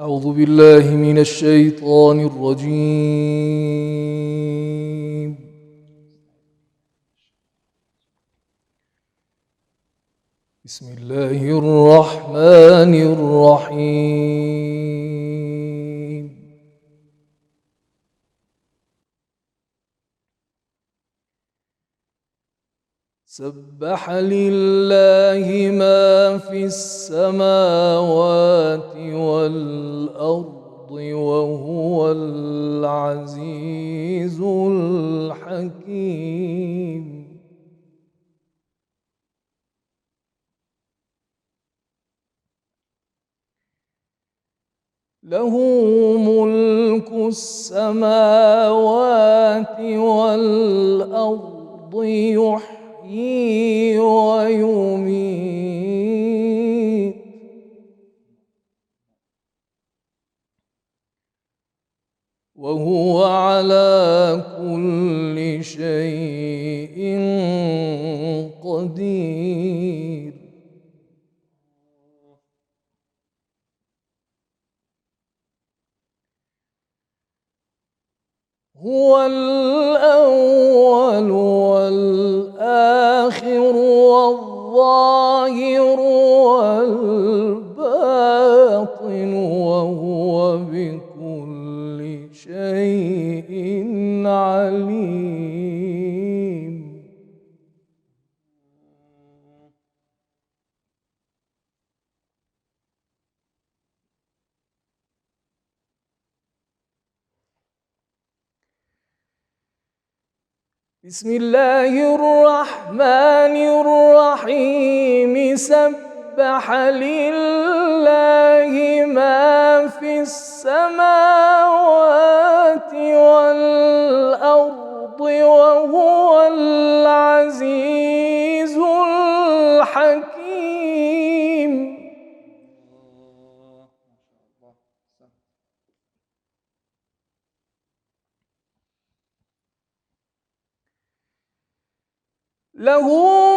أعوذ بالله من الشيطان الرجيم. بسم الله الرحمن الرحيم. سبح لله ما في السماوات والأرض وهو العزيز الحكيم. له ملك السماوات والأرض يحيي ويميت وهو على كل شيء قدير. هو الأول والآخر والظاهر والباطن وهو بكل شيء عليم. بسم الله الرحمن الرحيم. سبح لله ما في السماوات والأرض وهو العزيز الحكيم. له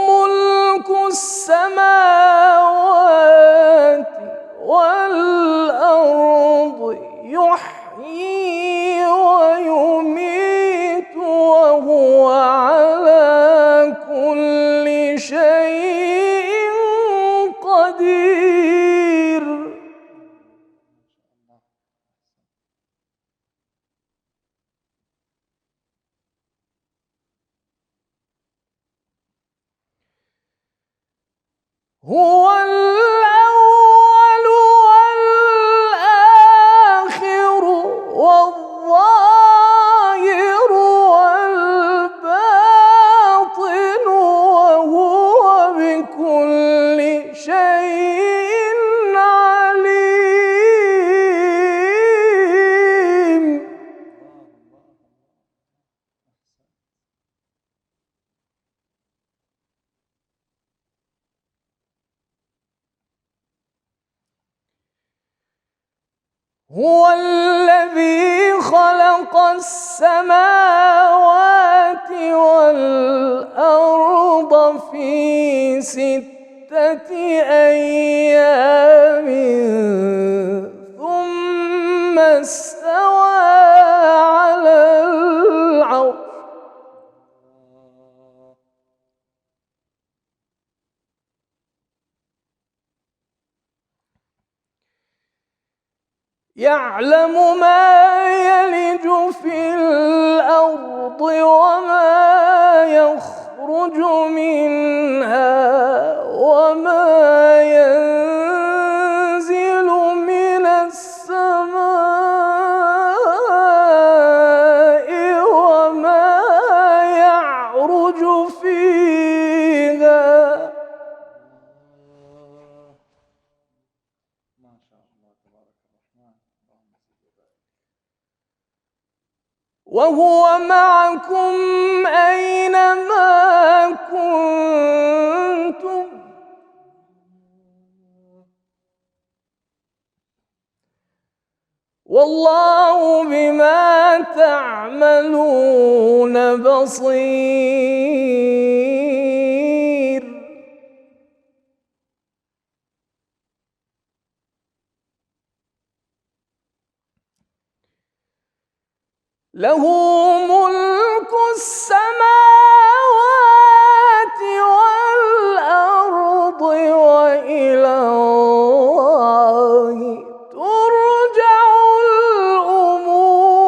ملك السماوات والأرض يحيي ويميت وهو على كل شيء قدير. هو الأول والآخر والظاهر والباطن وهو بكل شيء عليم. هو الذي خلق السماوات والأرض في 6 أيام ثم استوى على العرش. يعلم ما يلج في الأرض وما يخرج منها وما ينزل من السماء وما يعرج فيها. وهو معكم أينما كنتم والله بما تعملون بصير. له ملك السماوات والأرض وإلى الله ترجع الأمور.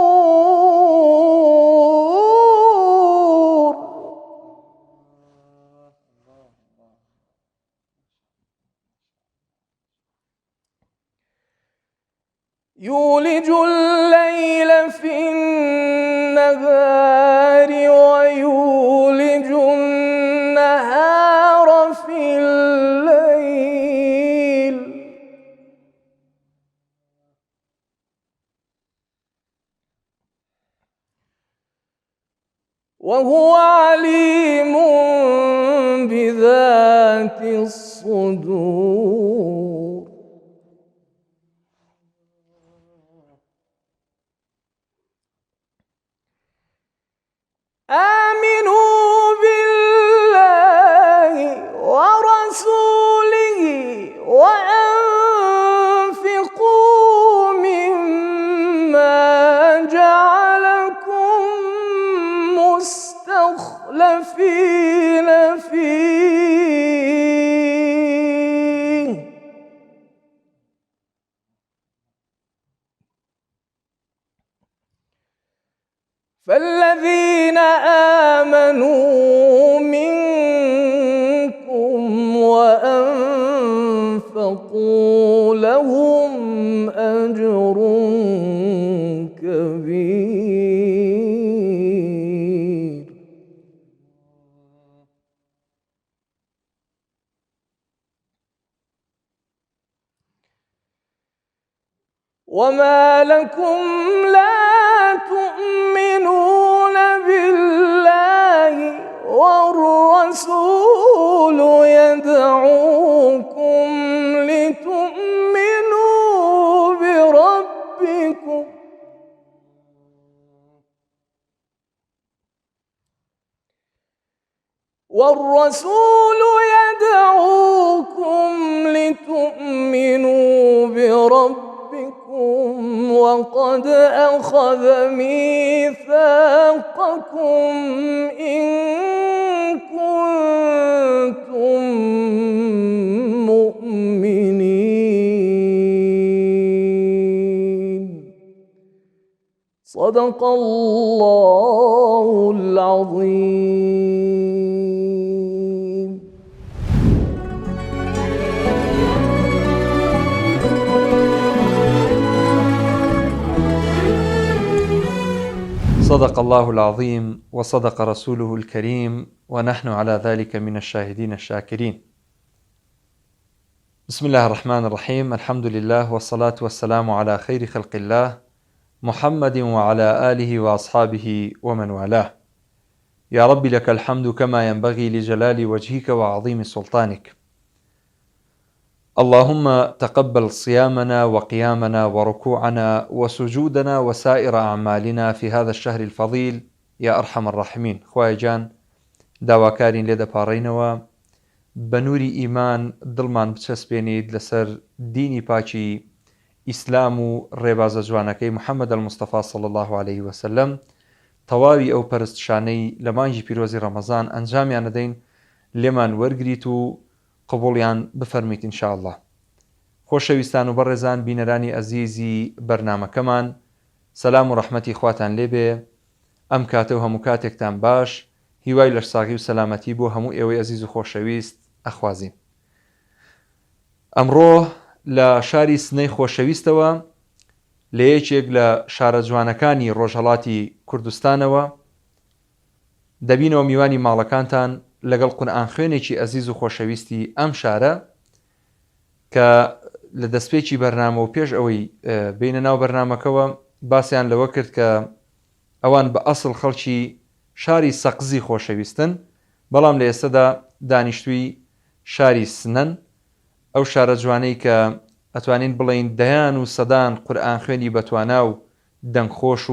يولج الليل في النهار ويولج النهار في الليل وهو عليم بذات الصدور. آمنوا بالله ورسوله وأنفقوا مما جعلكم مستخلفين فيه فالذين آمنوا منكم وأنفقوا لهم أجر كبير. وما لكم لا تؤمنون بالله والرسول يدعوكم لتؤمنوا بربكم وقد أخذ ميثاقكم إن كنتم مؤمنين. صدق الله العظيم. صدق الله العظيم وصدق رسوله الكريم ونحن على ذلك من الشاهدين الشاكرين. بسم الله الرحمن الرحيم. الحمد لله والصلاة والسلام على خير خلق الله محمد وعلى آله وأصحابه ومن والاه. يا رب لك الحمد كما ينبغي لجلال وجهك وعظيم سلطانك. اللهم تقبل صيامنا وقيامنا وركوعنا وسجودنا وسائر أعمالنا في هذا الشهر الفضيل يا أرحم الراحمين. خواهی جان داواکارین لێ دەپاڕینەوە بەنووری ئیمان دڵمان بچەسپێنیت لەسەر دینی پاکی ئیسلام و ڕێبازە جوانەکەی محەممەد المستەفا صلی الله عليه وسلم. تەواوی ئەو پەرستشانەی لە مانگی پیرۆزی ڕەمەزان ئەنجامیان دەدەین لێمان وەرگریت و قبوڵیان بفەرمیت ئینشاء الله. خۆشەویستان و بەڕێزان بینەرانی ئەزیزی بەرنامەکەمان، سەلام و ڕەحمەتی خواتان لێبێ. ئەم کاتە و هەموو کاتێکتان باش. هیوای لەشساغی و سەلامەتی بۆ هەموو ئێوەی ئەزیز و خۆشەویست ئەخوازیم. ئەمڕۆ لە شاری سنەی خۆشەویستەوە لە یەکێک لە شارە جوانەکانی ڕۆژهەڵاتی کوردستانەوە دەبینەوە میوانی ماڵەکانتان لەگەڵ قورئان خوێنێکی ئەزیز و خۆشەویستی ئەم شارە کە لە دەستپێکی بەرنامە و پێش ئەوەی بینە ناو بەرنامەکەوە باسییان لەوە کرد کە ئەوان بە ئەسڵ خەڵکی شاری سەقزی خۆشەویستن، بەڵام لە ئێستادا دانیشتووی شاری سنەن، ئەو شارە جوانەی کە ئەتوانین بڵین دەیان و سەدان قورئان خوێنی بەتوانا و دەنگخۆش و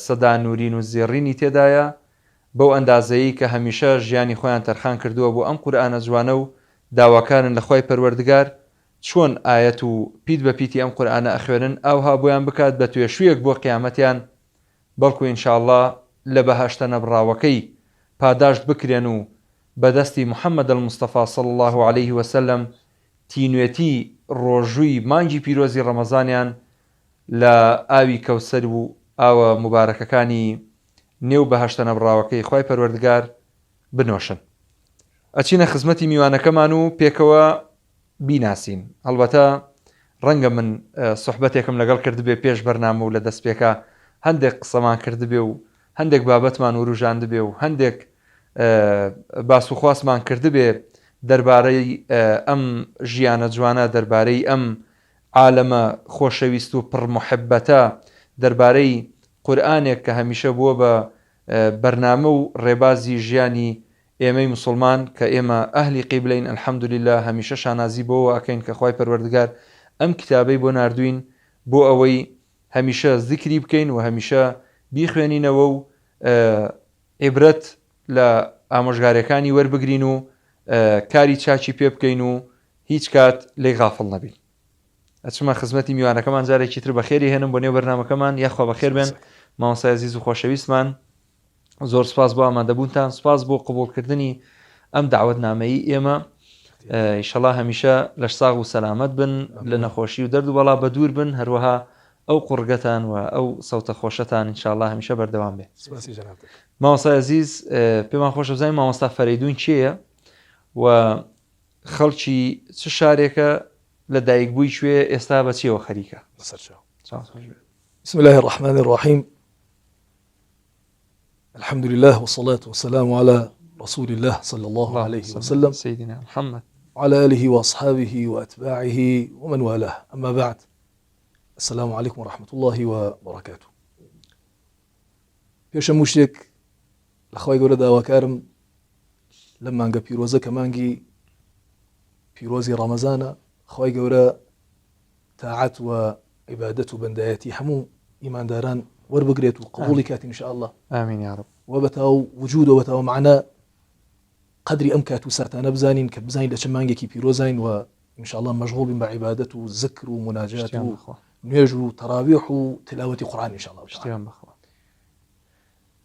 سەدا نورین و زێڕینی تێدایە، بەو ئەندازەیە کە هەمیشە ژیانی خۆیان تەرخان کردووە بۆ ئەم قورئانە جوانە و داواکارن لە خۆی پەروەردگار چۆن ئایەت و پیت بە پیتی ئەم قورئانە ئەخوێنن ئەوها بۆیان بکات بە توێشوویەک بۆ قیامەتیان بەڵکو ئینشاءالله لە بەهەشتە نەبڕاوەکەی پاداشت بکرێن و بەدەستی محەممەد المستەفا صلی الله عليه وسلم تینوێتی ڕۆژووی مانگی پیرۆزی ڕەمەزانیان لە ئاوی کەوسەر و ئاوە مبارەکەکانی نێو بەهەشتە نەبڕاوەکەی خوای پەروەردگار بنۆشن. ئەچینە خزمەتی میوانەکەمان و پێکەوە بیناسین. هەڵبەتە ڕەنگە من سوحبەتێکم لەگەڵ کردبێ پێش بەرنامە و لە دەستپێکە هەندێک قسەمان کردبێ و هەندێک بابەتمان وروژاندبێ و هەندێک باسوخواستمان کردبێ دەربارەی ئەم ژیانە جوانە، دەربارەی ئەم عالەمە خۆشەویست و پڕمحبەتە، دەربارەی قورئانێک کە هەمیشە بووە بە بەرنامە و ڕێبازی ژیانی ئێمەی مسلمان کە ئێمە ئەهلی قیبلەین ئەلحەمدوللیلا هەمیشە شانازی بۆەوە ئەکەین کە خوای پەروەردگار ئەم کتابەی بۆ ناردوین بۆ ئەوەی هەمیشە زیکری بکەین و هەمیشە بیخوێنینەوە و عیبرەت لە ئامۆژگارەکانی وەربگرین و کاری چاچی پێ بکەین و هیچ کات لێ غافڵ نەبین. ئەچمە خزمەتی میوانەکەمان جارێکی تر بەخێری هێنم بۆ نێو بەرنامەکەمان. یاخوا بەخێر بێن مامۆستای عەزیز و خۆشەویستمان، زۆر سپاس بۆ ئامادەبوونتان، سپاس بۆ قبوڵکردنی ئەم داوەتنامەیی ئێمە. ئینشەڵڵا هەمیشە لەش ساغ و سەلامەت بن، لە نەخۆشی و دەرد و بەڵا بە دوور بن، هەروەها ئەو قورگەتان و ئەو سەوتە خۆشەتان ئینشاءالله هەمیشە بەردەوام بێ. مامۆستای عەزیز، پێمان خۆشە بزانین مامۆستا فەریدون کێیە و خەڵکی چ شارێکە لە دایکبووی کوێ ئێستا بە چیەوە خەریکە؟ بسم الله الرحمن الرحيم. الحمد لله والصلاة والسلام على رسول الله صلى الله عليه وسلم سيدنا محمد وعلى آله وأصحابه وأتباعه ومن والاه. أما بعد، السلام عليكم ورحمة الله وبركاته. پێشە مشتێک لەخوای گەورە داواکارم لەم مانگە پیرۆزە کە مانگی پیرۆزی ڕەمەزانە، خوای گەورە تاعەت و عیبادەت و بەندایەتی هەموو ئیمانداران وەربگرێت و قبوڵی کات ئینشاءالله. ئامین یا رب. و بەتاو وجود و بەتاو معنا قدری ئەم کات و ساتانە بزانین کە بزانین لە چه مانگێکی پیرۆزین و ئینشاءالله مەشغوڵ بین بە عیبادەت و ذکر و مناجات و نوێژ و تەراویح و تلاوەتی قورئان ئینشاءالله. شتیان بخوا.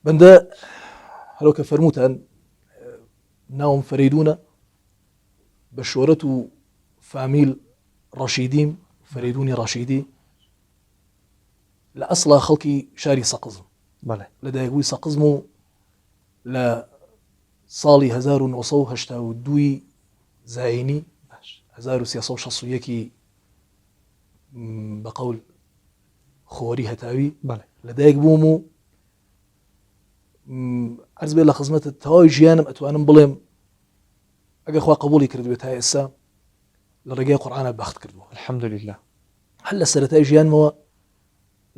بەندە هەرۆ کە فەرمووتان ناوم فەریدونە، بە شۆرەت و فامیل ڕەشیدیم، فەریدونی ڕەشیدی، لە ئەسڵا خەڵکی شاری سەقزم. بەڵێ. لە دایکبووی سەقزم و لە ساڵی 1982 زاینی 1361 بە قەول خۆری هەتاوی لە دایک بووم و عەرز بێ لە خزمەتت تەواوی ژیانم ئەتوانم بڵێم ئەگەر خوا قبوڵی کردوێت تا ئێستا لە ڕێگای قورئانە بەخت کردووە الحەمدوللیلا. هەر لە سەرەتای ژیانمەوە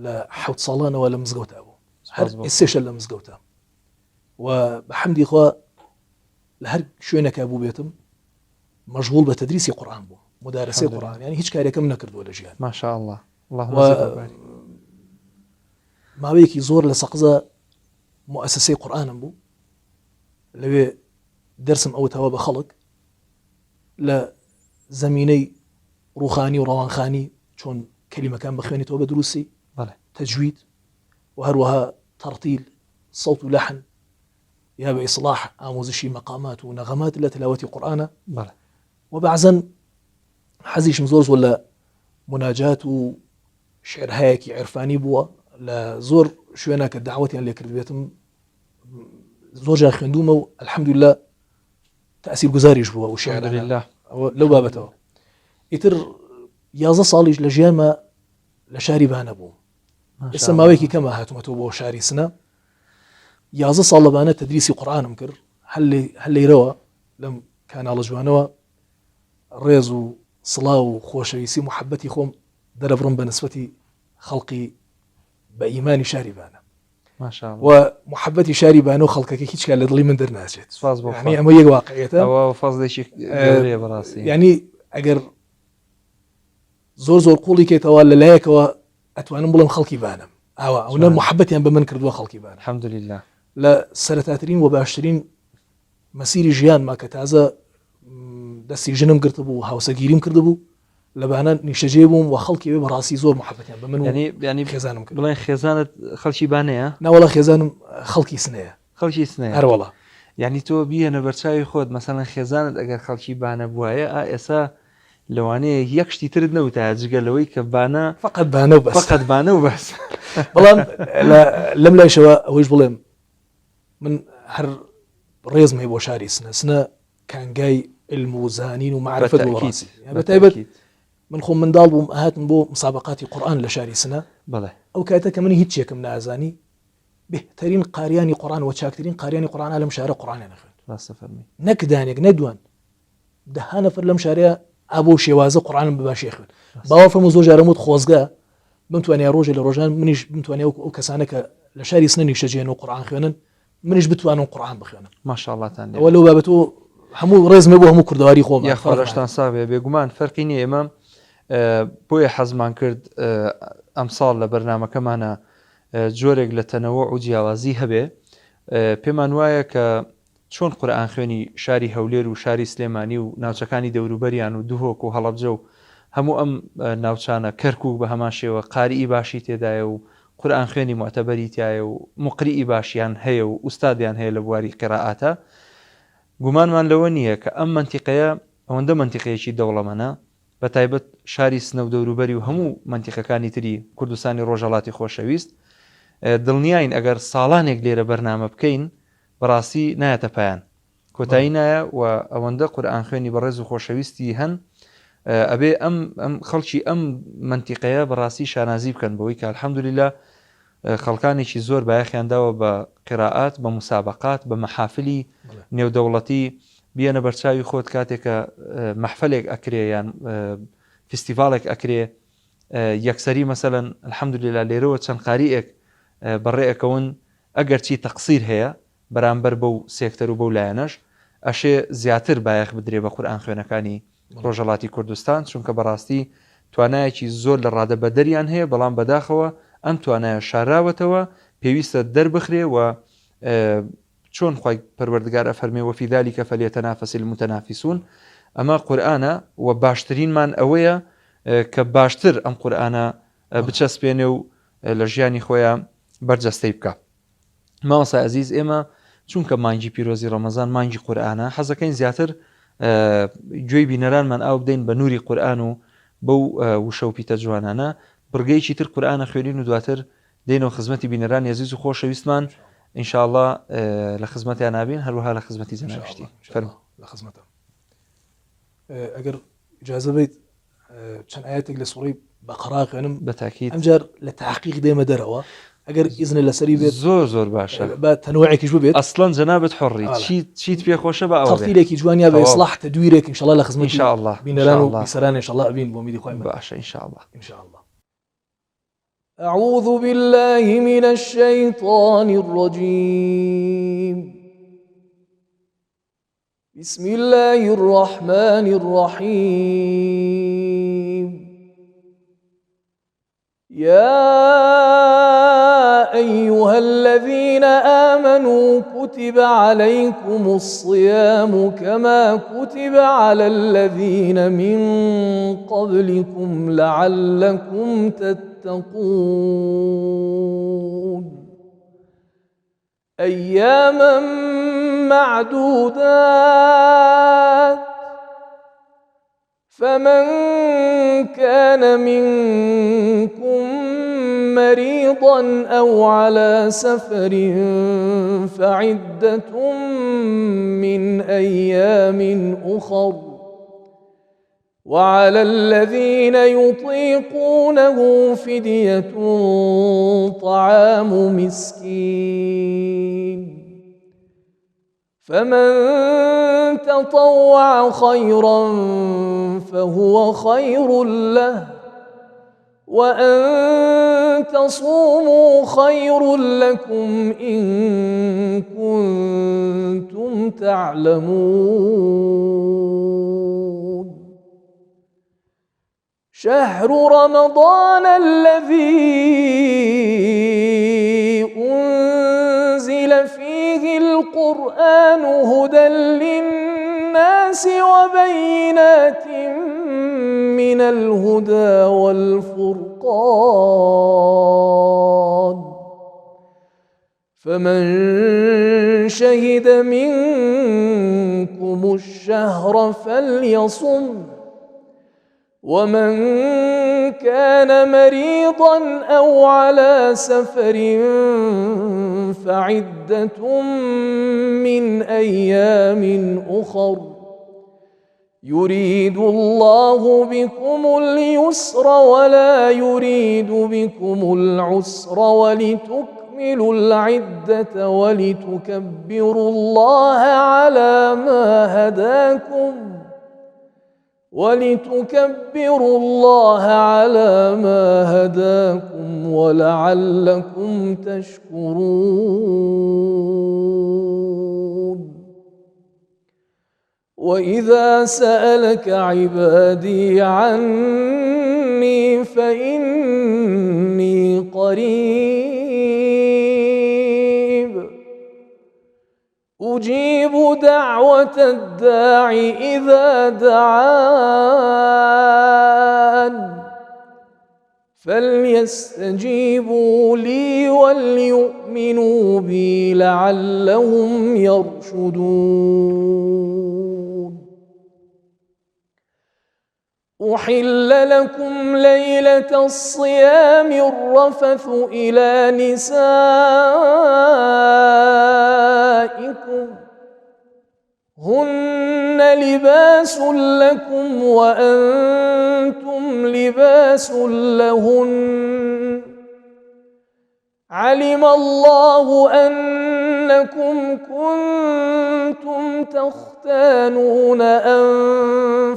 لە 7 ساڵانەوە لە مزگەوتا بوو، هەر ئێستێشە لە مزگەوتە و بە حەمدی خوا لە هەر شوێنێکا بوو بێتم مەشغوڵ بە تەدریسی قورئان بوو، مدارەسەی قورئان، یعنی هیچ کارێکم نەکردووە لە ژیان. ماشاءالله. ماوەیەکی زۆر لە سەقزە مؤسسەی قورئانم بوو، لەوێ دەرسم ئەوتەوە بە خەڵک لە زەمینەی ڕوخانی و ڕەوانخانی چۆن کەلیمەکان بخوێنیتەوە بە دروستی، تەجوید و هەروەها تەرتیل، سەوت و لەحن، یا بە ئیصلاح ئامۆزشی مەقامات و نەغەمات لە تلاوەتی قورئانە. و بەعزەن حەزیشم زۆر زۆر لە مناجات و شعرهایەکی عرفانی بووە، لە زۆر شوێنە کە داوەتیان لێ کردبێتم زۆر جار خوێندومە و الحەمدوللیلا تەئسیر گوزاریش بووە و شێعرانە لەو بابەتەوە. ئیتر 11 ساڵیش لە ژیانمە لە شاری بانە بووم. ئێستا ماوەیەکی کەمە هاتوومەتەوە بۆ شاری سنە. 11 ساڵ لە بانە تەدریسی قورئانم کرد، هەر لەیرەوە لەم کاناڵە جوانەوە ڕێز و سڵاو و خۆشەویستی محەبەتی خۆم دەرەبڕم بە نسبەتی خەڵقی بە ئیمانی شاری بانە. و محەبەتی شاری بانە و خەڵکەکە هیچ کار لە دڵی من دەرناچێت. یعنی ئەمە یەک واقعیەتە، یعنی ئەگەر زۆر زۆر قوڵی کێتەوە لەلایەکەوە ئەتوانم بڵێم خەڵکی بانم ئەوە ئەوە محەبەتیان بە من کردووە خەڵکی بانە. الحەمدوللیلا. لە سەرەتاترین و باشترین مەسیری ژیانما کە تازە دەستی ژنم گرتبوو و هاوسەگیریم کردبوو، لبانا نيشجيبهم وخلقي براسي زور محبتين بمنو يعني خزانم كده بڵێن خێزانت خەڵکی بانەیە نا والله خزانم خلقي سنه خەڵکی سنەیە هر والله یعنی تۆ بیەنە بەرچاوی خۆت مەسەڵەن خێزانت ئەگەر خەڵکی بانە بووایە ئێستا لەوانەیە یەک شتی ترت نەوتە جگەلەوەی کە بانە فقط بانه وبس فقط بانە و بەس بەڵام لەم لای شەوە ئەوەش بڵێم من هەر ڕێزم هەیە بۆ شاری سنە کانگای علم و زانین و معرفت و ڕاستی بەتایبەت من خۆم منداڵ بووم هاتم بۆ مسابقاتی قورئان لە شاری سنە بەڵێ ئەو کاتە کە من هیچ یەکم نازانی بهترین قاریانی قورئان و چاکترین قاریانی قورئان لەم شارە قورئانیان خوێند ڕاستە فەرمی نەک دانێک نەدوان دەها نەفر لەم شارەیە ئابۆ شێوازە قورئانم بەباشی خوێن باوە فەرموو زۆر جارە وت خۆزگە بمتوانێ ڕۆژێ لە ڕۆژان منیش بمتوانێ ئەو کەسانە کە لە شاری سنە نیشتەجێن و قورئان خوێنن منیش بتوانم قورئان بخوێنم ماشاءڵڵاتان ئەوە لەو بابەتەوە هەموو ڕێزمێ بۆ هەموو کوردەواری خۆم یا خۆشتان ساوێ بێگومان فەرقی نییە ئێمە بۆیە حەزمان کرد ئەمساڵ لە بەرنامەکەمانە جۆرێک لە تەنەوە و جیاوازی هەبێ پێمان وایە کە چۆن قورئان خوێنی شاری هەولێر و شاری سلێمانی و ناوچەکانی دەوروبەریان و دوهۆک و هەڵەبجە و هەموو ئەم ناوچانە کەرکووک بە هەمان شێوە قاریئی باشی تێدایە و قورئان خوێنی معتەبەری تایە و مقریئی باشیان هەیە و ئوستادیان هەیە لە بواری قیرائاتە گومانمان لەوە نییە کە ئەم منتیقەیە ئەوەندە منتیقەیەکی دەوڵەمەنە بە تایبەت شاری سنە و دەوروبەری و هەموو منتیقەکانی تری کوردستانی ڕۆژهەڵاتی خۆشەویست دڵنیاین ئەگەر ساڵانێک لێرە بەرنامە بکەین بەڕاستی نایەتە پایان کۆتایی نایە و ئەوەندە قورئان خوێنی بەڕێز و خۆشەویستی هەن ئەبێ ئەم خەڵکی ئەم منتیقەیە بەڕاستی شانازی بکەن بەوەی کە الحەمدوللیلا خەڵکانێکی زۆر بایەخیانداوە بە قیرائات بە مسابقات بە مەحافلی نێودەوڵەتی بیەنە بەرچاوی خۆت کاتێکە مەحفلێک ئەکرێ یان فستیڤالێک ئەکرێ یەکسەری مەسەلەن الحەمدوللیلا لێرەوە چەند قاریئێک بەڕێئەکەون ئەگەر چی تەقسیر هەیە بەرامبەر بەو سێکتەر و بەو لایەنەش ئەشێ زیاتر بایەخ بدرێ بە قورئان خوێنەکانی ڕۆژهەڵاتی کوردستان چونکە بەڕاستی توانایەکی زۆر لە ڕادە بەدەریان هەیە بەڵام بەداخەوە ئەم توانایە شاراوەتەوە پێویستە دەربخرێ و چۆن خوای پەروەردگار ئەفەرمێ وەفی ذالک فەلیەتەنافەس المتەنافسون ئەمە قورئانە و باشترینمان ئەوەیە کە باشتر ئەم قورئانە بچەسپێنێ و لە ژیانی خۆیان بەرجەستەی بکە. مامۆستا عەزیز ئێمە چونکە مانگی پیرۆزی ڕەمەزان مانگی قورئانە حەزەکەین زیاتر گوێی بینەرانمان ئاو بدەین بە نووری قورئان و بەو وشە و پیتە جوانانە بڕگەیەکی تر قورئانە خوێنین و دواتر دێنەوە خزمەتی بینەران عەزیز و خۆشەویستمان ئینشاءڵڵا لە خزمەتیان نابین هەروەها لە خزمەتی جەنابشتی فەرموو لە خزمەتە ئەگەر ئیجازە بیت چەند ئاەتێک لە سوڕەی بەقەرا خوێنم بەتاکید ئەمجار لە تحقیق دێمە دەرەوە ئەگەر ئیزنە لەسەری بێت زۆر باشە بە تەنوعێکیش بێت ئەسڵەن جەنابەت حڕی چیت پێخۆشە بە ئەوە تەفسیرێکی جوانیا بە ئیسلاح تەدویرێک ئینشاءڵڵا لە خزمەتی ئینشاءڵڵا بینەران و بیسەران ئینشاءڵڵا ئەبین بۆ میدی خۆی باشە ئینشاءڵڵا ئینشاءڵڵا. أعوذ بالله من الشيطان الرجيم بسم الله الرحمن الرحيم يا أيها الذين آمنوا كتب عليكم الصيام كما كتب على الذين من قبلكم لعلكم تتقون أياما معدودات فمن كان منكم مريضا أو على سفر فعدة من أيام أخر وعلى الذين يطيقونه فدية طعام مسكين فمن تطوع خيرا فهو خير له وأن تصوموا خير لكم إن كنتم تعلمون شهر رمضان الذي أنزل فيه القرآن هدى للناس وبينات من الهدى والفرقان فمن شهد منكم الشهر فليصم ومن كان مريضا أو على سفر فعدة من أيام أخر يريد الله بكم اليسر ولا يريد بكم العسر ولتكملوا العدة ولتكبروا الله على ما هداكم ولعلكم تشكرون. وإذا سألك عبادي عني فإني قريب أجيب دعوة الداع إذا دعان فليستجيبوا لي وليؤمنوا بي لعلهم يرشدون. أحل لكم ليلة الصيام الرفث إلى نسائكم هن لباس لكم وأنتم لباس لهن علم الله أنكم كنتم تختانون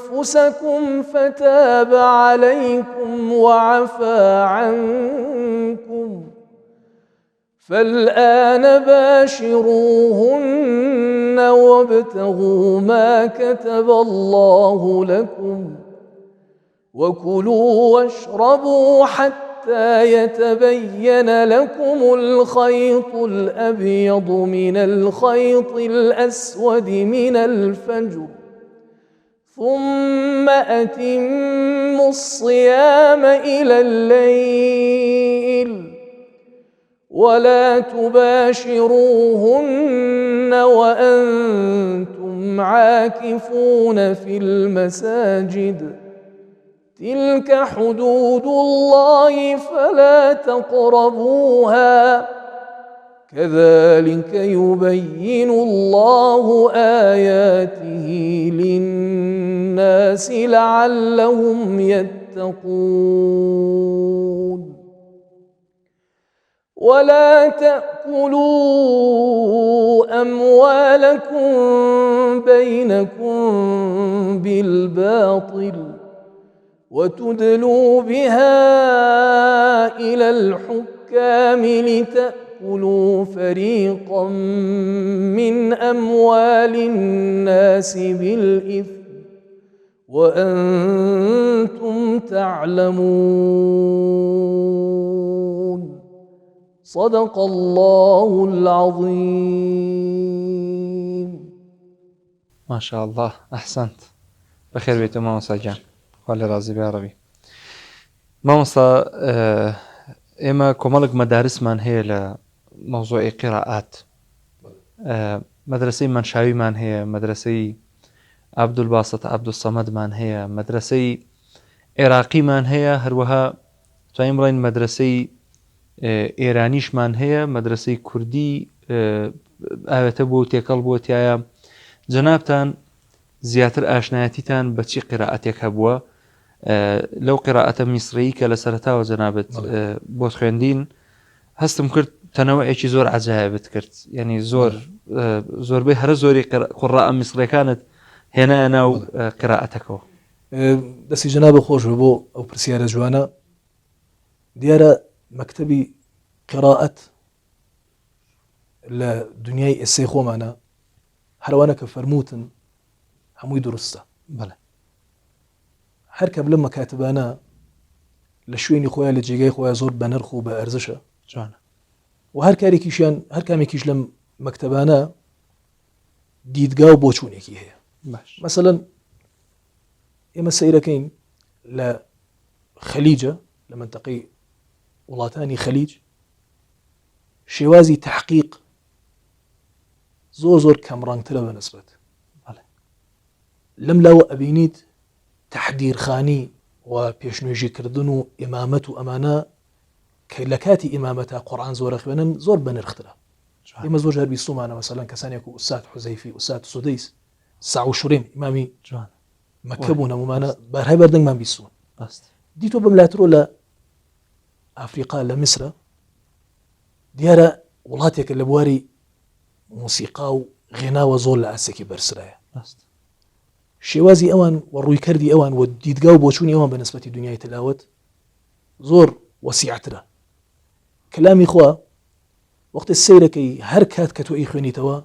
أنفسكم فتاب عليكم وعفى عنكم فالآن باشروهن وابتغوا ما كتب الله لكم وكلوا واشربوا حتى يتبين لكم الخيط الأبيض من الخيط الأسود من الفجر ثم أتموا الصيام إلى الليل ولا تباشروهن وأنتم عاكفون في المساجد تلك حدود الله فلا تقربوها كذلك يبين الله آياته للناس لعلهم يتقون. ولا تأكلوا أموالكم بينكم بالباطل وتدلوا بها إلى الحكام لتأكلوا فريقا من أموال الناس بالإثم وأنتم تعلمون. صدق الله العظيم. ما شاء الله أحسنت. بخير بيتو ماموسا جان خالي رازي بيا ربي. ماموسا إما كمالك مدارس من هي لموضوع قراءات مدرسة منشاوي من هي مدرسة عبد الباسط عبد الصمد من هي مدرسة عراقي من هي هروها تويمرين مدرسة إيرانيش من هي مدرسة كردي آواتبو تيكالبو تيايا جنابتان زياتر آشنایەتیتان بە چی قراءەتێک هەبووە لەو قراءەتە میسری کە لە سەرەتاوە جەنابەت بۆ خوێندین هەستم کرد تەنەوەیەکی زۆر عەجایبت کرد یعنی زۆربەی هەرە زۆری قوڕاءە میسریەکانت هێنایە ناو قراءەتەکەوە. دەستی جەنابە خۆش بۆ ئەو پرسیارە جوانە. دیارە مەکتەبی قراءەت لە دنیای ئێستای خۆمانە هەروانە کە فەرمووتن هەمووی دروستە. بەڵێ هەر کەم لەم مەکاتبانە لە شوێنی خۆیان لە جێگای خۆیان زۆر بە نرخ و بە ئەرزشە جوانە و هەر کارێکیشیان هەر کامێکیش لەم مەکتەبانە دیدگا و بۆچوونێکی هەیە. باش مەسەلەن ئێمە سەیرەکەین لە خەلیجە لە منتەقەی وڵاتانی خەلیج شێوازی تحقیق زۆر کەمڕەنگترە بە نسبەت لەم لاوە ئەبینیت تەحدیرخانی و پێشنوێژیکردن و ئیمامەت و ئەمانە کە لە کاتی ئیمامەتە قورئان زۆرە خوێنن زۆر بە نرخترە. ئێمە زۆر جار بیستومانە مەسەلەن کەسانێک و ئوستاد حوزەیفی ئوستاد سودەیس ساو شورێم ئیمامی مەکتەب بوون هەمومانە بەرهای بەردەنگمان بیستوون. دیتۆ بم لاترۆ لە ئافریقا لە میسرە دیارە وڵاتێکە لە بواری موسیقا و غێناوە زۆر لە ئاسێکی بەرسرایە. شێوازی ئەوان و ڕوویکردی ئەوان و دیدگا و بۆچوونی ئەوان بە نسبەتی دنیای تلاوت زۆر وەسیعترە. کەلامی خوا وەختە سەیرەکەی هەر کات کە تۆ ئەی خوێنیتەوە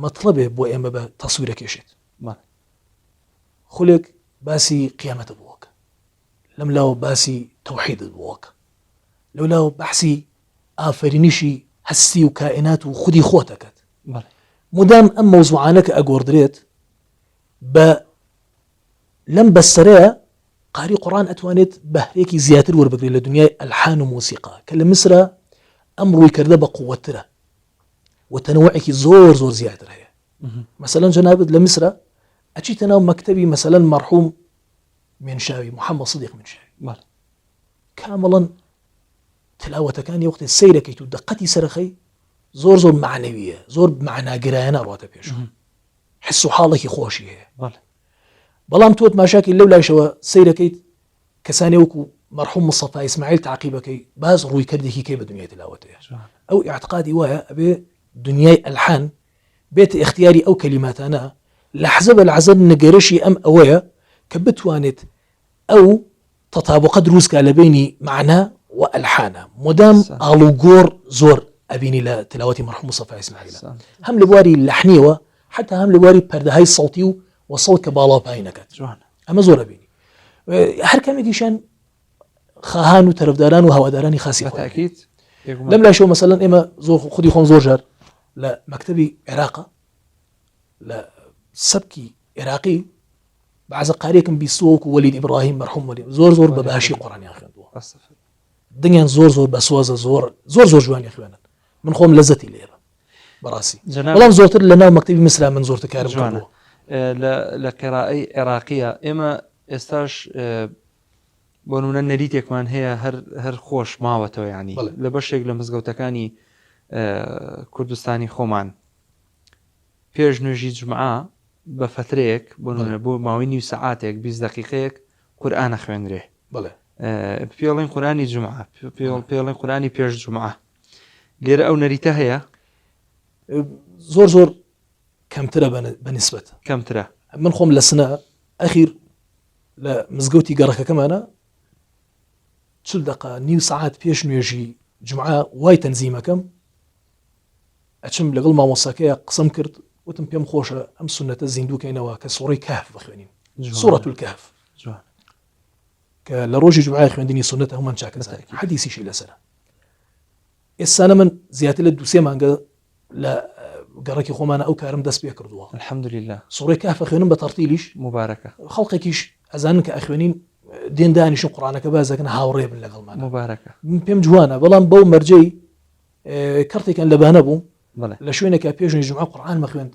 مەطلبێ بۆ ئێمە بە تەسویرەکێشێت. خولێک باسی قیامەتە بووەکە، لەم لاوە باسی تەوحیدت بووەکە، لەو لاوە بەحسی ئافرینیشی هەستی و کائینات و خودی خۆتەکەت. مدام ئەم مەوزوعانە کە ئەگۆڕدرێت بە لەم بەستەرەیە قاری قورئان ئەتوانێت بەهرێکی زیاتر وەربگرێت لە دنیای ئەلحان و موسیقا کە لە میسرە ئەم ڕوویکردە بە قووەترە و تەنەوعێکی زۆر زیاتر هەیە. مەسەلەن جەنابەت لە میسرە ئەچیتە ناو مەکتەبی مەسەلەن مەرحوم مێنشاوی محەممەد سدیق مێنشاوی کامەڵەن تلاوەتەکانی وەختێ سەیرەکەیت و دقەتی سەرخەی زۆر معنەویە، زۆر معناگرایانە ڕاتە پێش، حس و حاڵێکی خۆشی هەیە. بەڵام تۆت ماشاکی لەو لایشەوە سەیرەکەیت کەسانی وەکو مەرحوم مصطفى ئیسماعیل تعقیبەکەی باز ڕوویکردێکی کەی بە دنیای تلاوەتەیە. ئەو ئیعتقادی وایە ئەبێ دنیای ئەلحان بێتە اختیاری ئەو کەلیماتانە لەحزە بە لەحزە نگەرشی ئەم ئەوەیە کە بتوانێت ئەو تەتابقە دروستکە لە بینی معنا و ئەلحانە مدام ئاڵوگۆڕ زۆر ئەبینی لە تلاوەتی مەرحوم مصطفى ئیسماعیل هەم لە بواری لەحنیەوە حتا هەم لە بواری پەردەهای سەڵتی و وەسەڵت کە باڵا پای نەکات. ئەمە زۆر ئەبینی هەر کامێکیشان خاهان و تەرەفداران و هەوادارانی خاصی لەم لاشەوە مەسەلەن ئێمە زۆر خودی خۆم زۆر جار لە مەکتەبی عێراقا لە سەبکی عێراقی بەعزە قارێکم بیستووەکو وەلید ئیبراهیم مەرحوم وەلید زۆر بە باشی قورئانیان خوێندووە، دنیان زۆر بە سۆزە زۆر جوانی خوێنن. من خۆم لەزەتی لێرە بەڕاستی، بەڵام زۆرتر لە ناو مەکتەبی میسرا من زۆرتر کارم کردووە. لە قێرائی عێراقیە ئێمە ئێستاش بۆ نمونە نەریتێکمان هەیە هەر خۆش ماوەتەوە، ینی لە بەشێک لە مزگەوتەکانی کوردستانی خۆمان پێش نوێژی جمعە بە فترەیەک بۆ ماوەی نیو سەعاتێک 20 دقیقەیەک قورئانە خوێنرێ. پێڵێن قورئانی جمعە، پێڵێن قورئانی پێش جمعە. لێرە ئەو نەریتە هەیە زۆر کەمترە بەنسبەت کەمترە. من خۆم لە سنە ئەخیر لە مزگەوتی گەڕەکەکەمانە 40 دقیقە نیو سەعات پێش نوێژی جمعە وای تەنزیمەکەم ئەچم لەگەڵ مامۆستاکەیە قسەم کرد وتم پێم خۆشە ئەم سونەتە زیندووکەینەوە کە سوڕەی کەهف بخوێنین، سوورەت الکەهف کە لە ڕۆژی جمعە خوێندنی سونەتە هەمومان چاکەزای حەدیسیشی لەسەرە. ئێستانە من زیاتر لە 2-3 مانگە لە گەڕێکی خۆمانە ئەو کارم دەست پێ کردووە الحەمدولله. سوڕەی کەهف خوێنم بە تەرتیلیش مبارەکە، خەڵقێکیش ئەزانن کە ئەخوێنین دێن دانیشن قورئانەکە بازەکەن هاوڕێ بن لەگەڵمان مبارەکە. پێم جوانە، بەڵام بەو مەرجەی کەرتێکان لەبانە بوو لە شوێنێکە پێشنی جمعە قورئان مەخوێند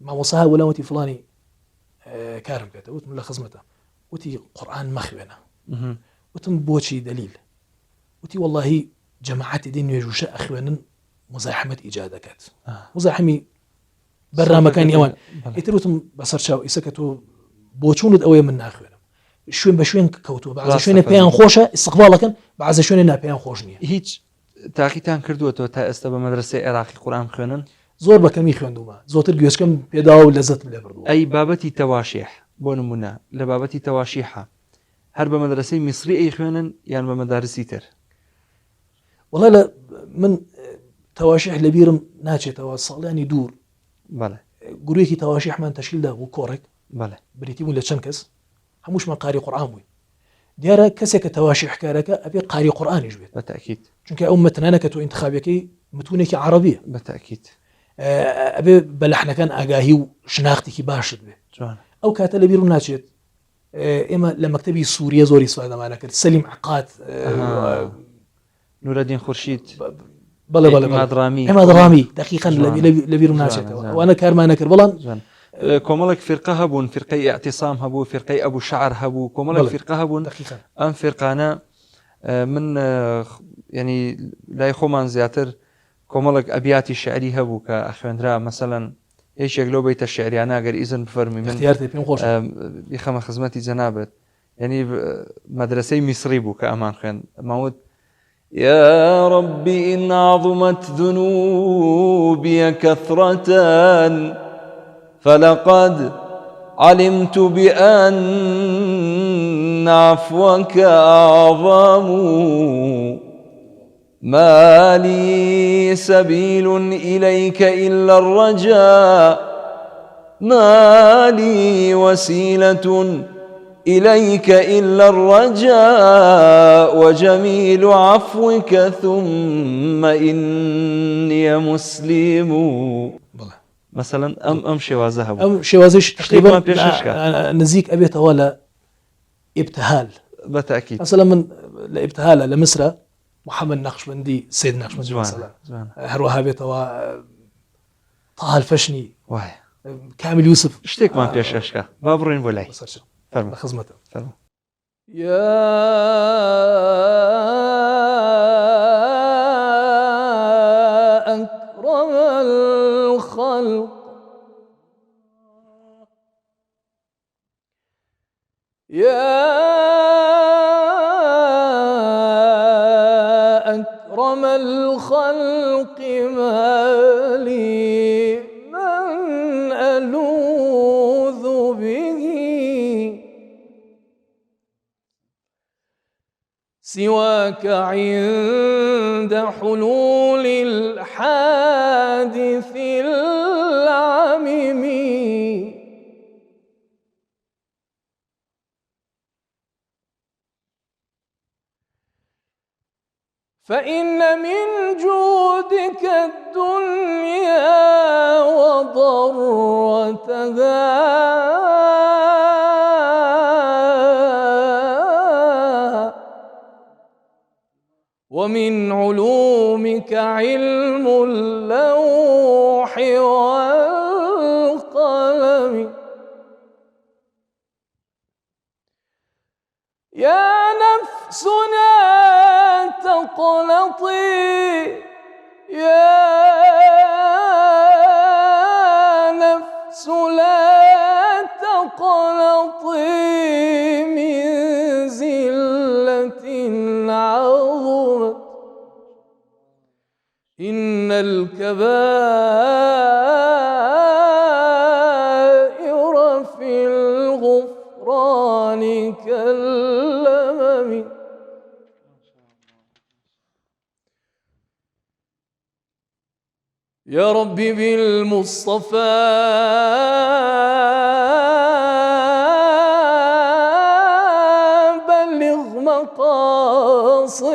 مامۆستا وەڵامەتی فڵانی کارم پێێتە وتم لە خزمەتە وتی قورئان مەخوێنە. وتم بۆچی دلیل؟ وتی وەڵڵاهی جەماعەتی دێن نوێژوشە ئەخوێنن مزاحمەت ئیجاد دەکات، مزاحمی بەرنامەکانی ئەوان. ئیتر وتم بەسەرچاو ئیسە کە تۆ بۆچوونت ئەوەیە من ناخوێنم، شوێن بە شوێن کەوتووە، بەعزە شوێنە پێیان خۆشە ئیستیقباڵەکەن، بەعزە شوێنە ناپێیان خۆش نییە. هیچ تاقیتان کردووەتەوە تا ئێستا بە مەدرسەی عێراقی قورئان خوێنن؟ زۆر بەکەمی خوێندومە، زۆرتر گوێچکەم پێداوە و لەزەتم لێ بردووە. ئەی بابەتی تەواشیح بۆ نمونە لە بابەتی تەواشیحە هەر بە مەدرسەی میسری ئەی خوێنن یان بە مەدارسی تر؟ وەڵا لە من تەواشیح لەبیرم ناچێتەوە، ساڵیانی دوور گروێکی تەواشیحمان تەشکیلدا بوو کۆڕێک بریتی بوون لە چەند کەس هەمووشمان قاری قورئان بووین. دیارە کەسێک کە تەواشیحکارەکە ئەبێ قاری قورئانیش بێت بەتاکید، چونکە ئەو متنانە کە تۆ ئینتخابەکەی متونێکی عەرەبیە بەتاکید، ئەبێ بە لەحنەکان ئاگاهی و شناختێکی باشت بێ. ئەو کاتە لەبیرم ناچێت ئێمە لە مەکتەبی سووریە زۆری سوادەمانە کرد سەلیم عقات نورەدین خورشید بەڵێ بەڵێ ئێمادڕامی. ئێمادڕامی دقیقاً جوان. لە بیرم ناچێتەوە جوان. ئەوانە کارمانە کرد بەڵام جوان. کۆمەڵک فرقە هەبوون فرقەی ئاعتیسام هەبوو فرقەی ئەبوو شعر هەبوو کۆمەڵک بەڵێ. فرقە هەبوون دقیقاً ئەم فرقانە من ینی لای خۆمان زیاتر کۆمەڵک ئەبیاتی شعری هەبوو کە ئەخوێنرا مەسەلەن هیچێک لەو بەیتە شعریانە ئەگەر ئیزن بفەرمی من اختیار تێ پێم خۆشە بیخەمە خزمەتی جەنابەت ینی مەدرسەی میسری بوو کە ئەمان خوێن ماوت يا رب إن عظمت ذنوبي كثرة فلقد علمت بأن عفوك أعظم ما لي سبيل إليك إلا الرجاء ما لي وسيلة إليك إلا الرجاء وجميل عفوك ثم إني مسلم مثلا أم شوازة هبو ئەم شێوازش تقریبا پێشکەشکە. نزیک ئەبێتەوە لە ئیبتهال بالتأكيد مثلا من لە ئیبتهالە لە مسرە محەممەد نەخشبەندی سید نەخشبەندی جوان مثلا جوان هەروەها بێتەوە طه الفەشنی واي کامل یوسف شتێکمان پێشکەشکە با بڕۆین بۆ لای فەرموو خزمەتە فەرموو. يا أكرم الخلق يا أكرم الخلق ما لي من ألوذ به سواك عند حلول الحادث العميم فإن من جودك الدنيا وضرتها ومن علومك علم اللوح والقلم يا نفس لا تقنطي يا نفس لا تقنطي من زلة عظمت إن الكبائر في الغفران كاللمم يا رب بالمصطفى بلغ مقاصدنا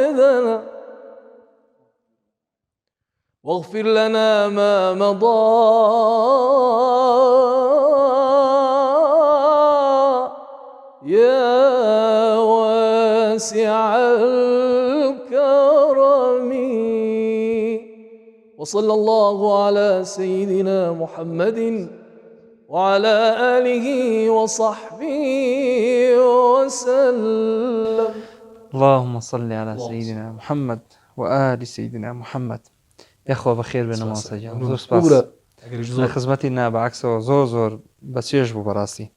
واغفر لنا ما مضى يا واسع الكرم وصلى الله على سيدنا محمد وعلى آله وصحبه وسلم. اللهم صل على سيدنا محمد وآل سيدنا محمد. يخوة بخير بنا ماسجان زور سپاس خزمەتی نا بەعکسەوە زۆر بەچێژ بوو بەڕاستی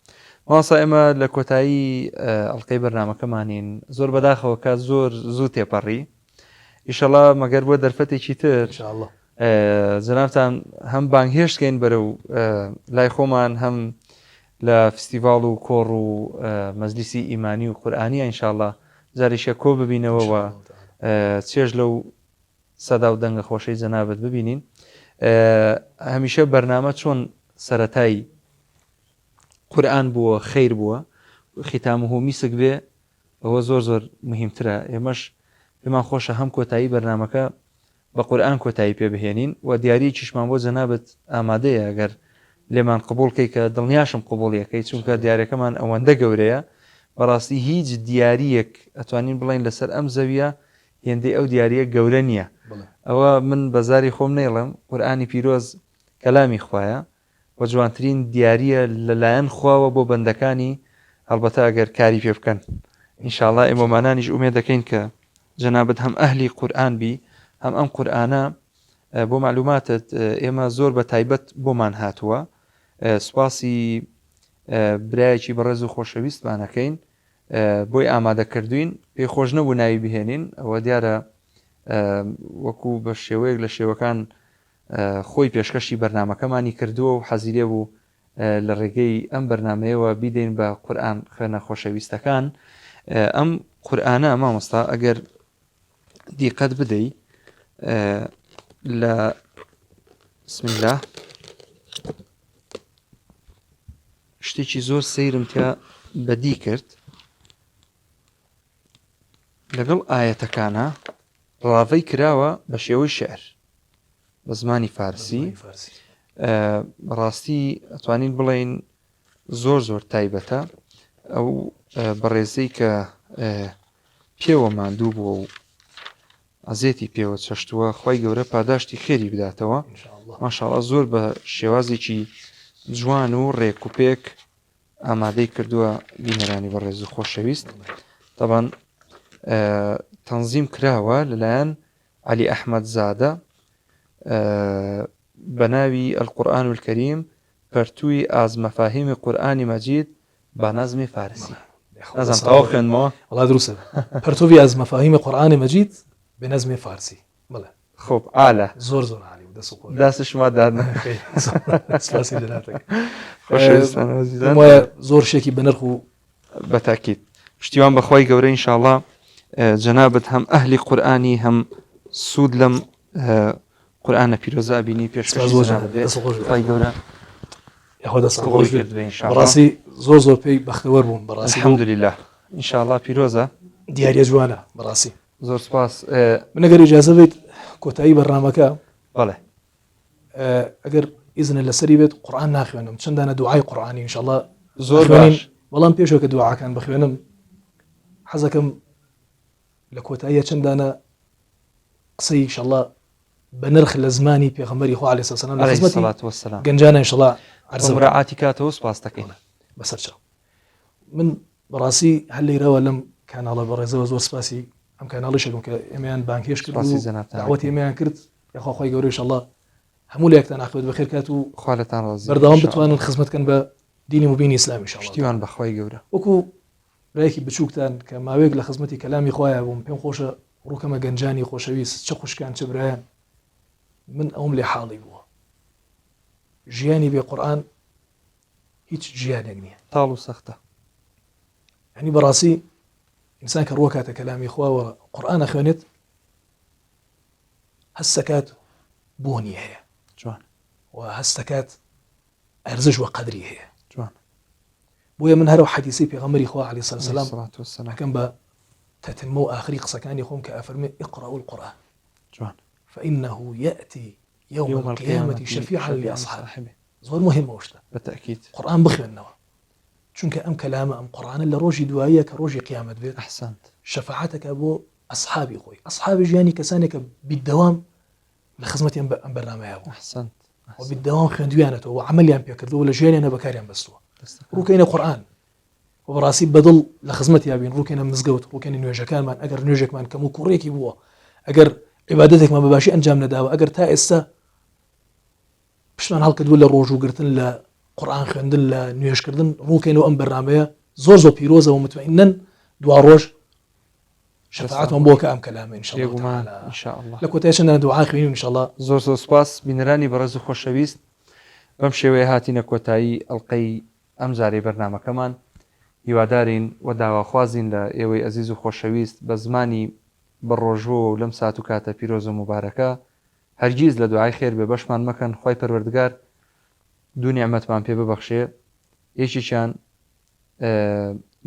ماسا ئێمە لە کۆتایی ئەڵلقەی بەرنامەکەمانین زۆر بەداخەوە کە زۆر زوو تێپەڕی ئیشەڵا مەگەر بۆ دەرفەتێکی تر جەنابتان هەم بانگهێشتکەین بەرەو لای خۆمان هەم لە فستیڤاڵ و کۆڕ و مەجلیسی ئیمانی و قورئانی ئینشاءڵڵا جاریشە کۆ ببینەوەوە چێژ لەو سەدا و دەنگە خۆشەی جەنابەت ببینین هەمیشە بەرنامە چۆن سەرەتایی قورئان بووە خەیر بووە ختامه میسک بێ ئەوە زۆر مهمترە ئێمەش پێمان خۆشە هەم کۆتایی بەرنامەکە بە قورئان کۆتایی پێ بهێنین و دیاری چشمان بۆ جەنابەت ئامادەیە ئەگەر لێمان قبولکەی کە دڵنیاشم قبوڵیەکەی چونکە دیارەکەمان ئەوەندە گەورەیە بەڕاستی هیچ دیارەک ئەتوانین بڵین لەسەر ئەم زەویە هێندەی ئەو دیارە گەورە نییە. ئەوە من بەزاری خۆم نێڵم قورئانی پیرۆز کەلامی خوایە و جوانترین دیارە لەلایەن خواوە بۆ بەندەکانی هەڵبەتە ئەگەر کاری پێ بکەن. ئینشاءڵڵا ئێمەمانانیش ئومێد دەکەین کە جەنابەت هەم ئەهلی قورئان بی هەم ئەم قورئانە بۆ معلوماتت ئێمە زۆر بە تایبەت بۆمان هاتووە. سوپاسی برایەکی بەڕێز و خۆشەویستمانەکەین بۆی ئامادەکردوین پێخۆش نەبوو ناوی بهێنین ئەوە دیارە وەکو بە شێوەیەک لە شێوەکان خۆی پێشکەشی بەرنمەکەمانی کردووە و حەزیرێ بوو لە ڕێگەی ئەم بەرنمەیەوە بیدەین بە قورئان خوێنە خۆشەویستەکان. ئەم قورئانە مامۆستا ئەگەر دیقەت بدەی لە بسم الله شتێکی زۆر سەیرم تیا بەدی کرد لەگەڵ ئاەتەکانە ڕاوەی کراوە بە شێوەی شێعر بە زمانی فارسی. ڕاستی ئەتوانین بڵێن زۆر زۆر تایبەتە ئەو بەڕێزەی کە پێوە ماندوو بووە و ئەزێتی پێوە چەشتووە خی گەورە پاداشتی خێری بداتەوە. ماشاءڵڵا زۆر بە شێوازێکی جوان و ڕێک و پێک ئامادەی کردووە بینەرانی بەڕێز و خۆشەویست. طبعاً تەنزیم کراوە لەلایەن علی ئەحمەد زادە بە ناوی القورئان الکەریم پەرتووی ئازمەفاهیمی قورئانی مەجید بە نەزمی فارسی. نەزانم تەواو خوێندمەوە. وڵا دروستە پەرتووی ئازمەفاهیمی قورئانی مەجید بە نەزمی فارسی. بڵێ خۆب ئالە زۆر زۆر عالی و دەستشما دادن سپاسی لەلاتەکە. خۆشەویستان وایە زۆر شێکی بەنرخ و بەتاکید پشتیوان بەخوای گەورە ئینشاءڵڵا جەنابەت هەم ئەهلی قورئانی هەم سوود لەم قورئانە پیرۆزە ئەبینی پێشخوای گەورە بەڕاستی زۆر زۆر پێی بەختەوەر بووم. بەڕاستی الحەمدولله ئینشاءڵڵا پیرۆزە دیارە جوانە. بەڕاستی زۆر سپاس. منەگەر ئیجازە بیت کۆتایی بەرنامەکە بەڵێ ئەگەر ئیزنە لەسەری بێت قورئان ناخوێنم چەندانە دوعای قورئانی ئینشاءڵڵا زۆر باش. بەڵام پێشەوە کە دوعاکان بخوێنم حەزەکەم لە کۆتاییە چەندانە قسەی ئینشاءڵڵا بە نرخ لە زمانی پێغەمبەری خوا عەلەیهی سەلام لە خزمەتی گەنجانە ئینشاءڵڵا عەرزە مراعاتی کاتەوە سپاس دەکەین بەسەر چاو. من بەڕاستی هەر لێرەوە لەم کاناڵە بەڕێزەوە زۆر سپاسی ئەم کاناڵی شەکەم کە ئێمەیان بانکێش کرد داوەتی ئێمەیان کرد یاخوا خۆی گەورەی ئینشاءڵڵا هەموو لایەکتان ئاخوێت بەخێر کات و خوالەتان ڕازی بەردەوام بتوانن خزمەتکەن بە دینی مبینی ئیسلامی ئینشاءڵڵا. پشتیوان بەخوای گەورە وەکو ڕێکی بچووکتان کە ماوەیەک لە خزمەتی کەلامی خوایە بووم پێم خۆشە ڕووکەمە گەنجانی خۆشەویست چه خوشکان چه برایان من ئەوم لێ حاڵی بووە ژیانی بێ قورئان هیچ ژیانێک نییە تاڵ و سەختە. یعنی بەڕاستی ئینسان کە ڕووە کاتە کەلامی خواوە قورئان ئەخوێنێت هەستەکات بۆنی هەیە جوان و هەستەکات ئەرزش و قەدری هەیە جوان. بۆیە من هەرو حەدیثی پێغەمبەری خوا عەلەیهی سەلام والسلام ئەکەم بە تەتمە و ئاخری قسەکانی خۆم کە ئەفەرمێ اقرأوا القرآن جوان فإنه يأتي يوم القيامة شفيعا لأصحابه. زۆر مهمە وشتە بەتأکید قورئان بخوێنەوە چونکە ئەم کەلامە ئەم قورئانە لە ڕۆژی دواییە کە ڕۆژی قیامەت بێت ئەحسنت شەفاعەتەکە بۆ ئەصحابی خۆی ئەصحابی ژیانی کەسانێکە بیدەوام لە خزمەتی ئەم بەرنامەیە بوو ئەحسنت و بیدەوام خوێندویانەتەوە و عەمەلیان پێکردووە لە ژیانیانە بەکاریان بەستووە. ڕووکەینە قورئان و بەڕاستی بەدڵ لە خزمەتی بین ڕووکەینە مزگەوت ڕووکەینە نوێژەکانمان ئەگەر نوێژێکمان کەم و کوڕێکی بووە ئەگەر عیبادەتێکمان بەباشی ئەنجام نەداوە ئەگەر تا ئێستا پشتمان هەڵکردووە لە ڕۆژوگرتن لە قورئان خوێندن لە نوێژکردن ڕووکەینەوە ئەم بەرنامەیە زۆر زۆر پیرۆزە و متمەئینەن دوا ڕۆژ شەفاعەتمان بۆ کە ئەم کەلامە ئینشاءالله لە کۆتایی چەندانە دوعا خوێنین ئینشاءالله. زۆر زۆر سپاس بینەرانی بەڕێز و خۆشەویست بەم شێوەیە هاتینە کۆتایی ئەڵقەی ئەم جارەی بەرنامەکەمان. هیوادارین و داواخوازین لە ئێوەی ئەزیز و خۆشەویست بە زمانی بەڕۆژوە و لەم سات و کاتە پیرۆز و مبارەکە هەرگیز لە دوعای خێر بێ بەشمان مەکەن خوای پەروەردگار دوو نیعمەتمان پێ ببەخشێ. یەکیشیان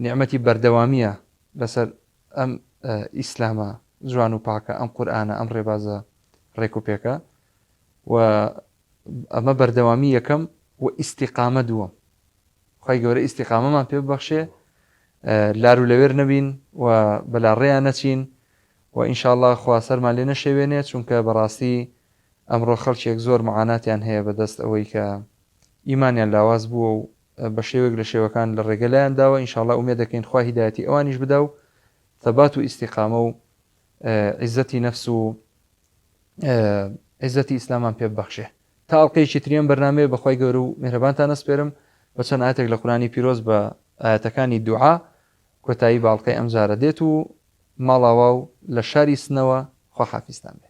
نیعمەتی بەردەوامیە لەسەر ئەم ئیسلامە جوان و پاکە ئەم قورئانە ئەم ڕێبازە ڕێک و پێکە و ئەمە بەردەوامی یەکەم و ئیستیقامە دووەم. خوای گەورە ئیستیقامەمان پێ ببەخشێ لار و لەوێر نەبین و بەلا ڕێیان نەچین و ئینشاءالله خوا سەرمان لێ نەشێوێنێت چونکە بەڕاستی ئەمڕۆ خەڵکێک زۆر معاناتیان هەیە بەدەست ئەوەی کە ئیمانیان لاواز بووە و بە شێوێک لە شێوەکان لە ڕێگەلایان داوە ئینشاءالله ئومێد دەکەین خوا هیدایەتی ئەوانیش بدا و ثبات و ئیستیقامە و عیزەتی نەفس و عیزەتی ئیسلامان پێ ببەخشێ تا ئەڵقەیەکی تریان بەرنامەیە بەخوای گەورە و میهرەبانتان ئەسپێرم بە چەند ئاەتێک لە قورآنی پیرۆز بە ئاەتەکانی دوعا کۆتایی باڵقەی ئەم جارە دێت و ماڵاوا و لە شاری سنەوە خوا حافیزتان بێ.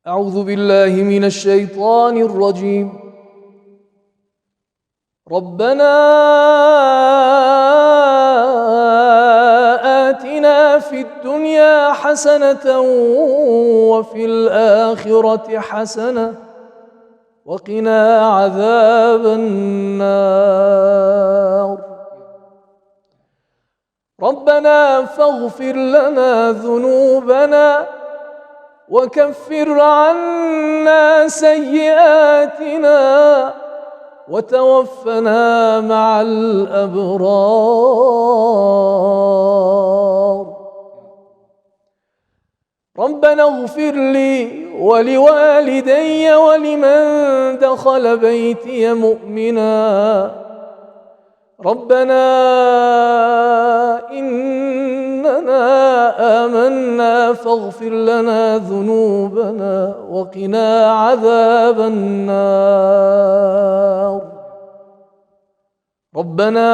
أعوذ بالله من الشيطان الرجيم. ربنا آتنا في الدنيا حسنة وفي الآخرة حسنة وقنا عذاب النار. ربنا فاغفر لنا ذنوبنا وكفر عنا سيئاتنا وتوفنا مع الأبرار. ربنا اغفر لي ولوالدي ولمن دخل بيتي مؤمنا ربنا إننا آمنا فاغفر لنا ذنوبنا وقنا عذاب النار. ربنا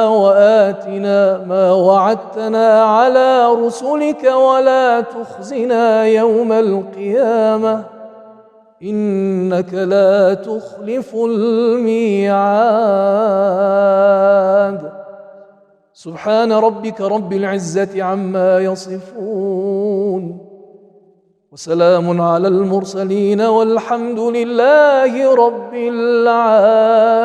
وآتنا ما وعدتنا على رسلك ولا تخزنا يوم القيامة إنك لا تخلف الميعاد. سبحان ربك رب العزة عما يصفون وسلام على المرسلين والحمد لله رب العالمين.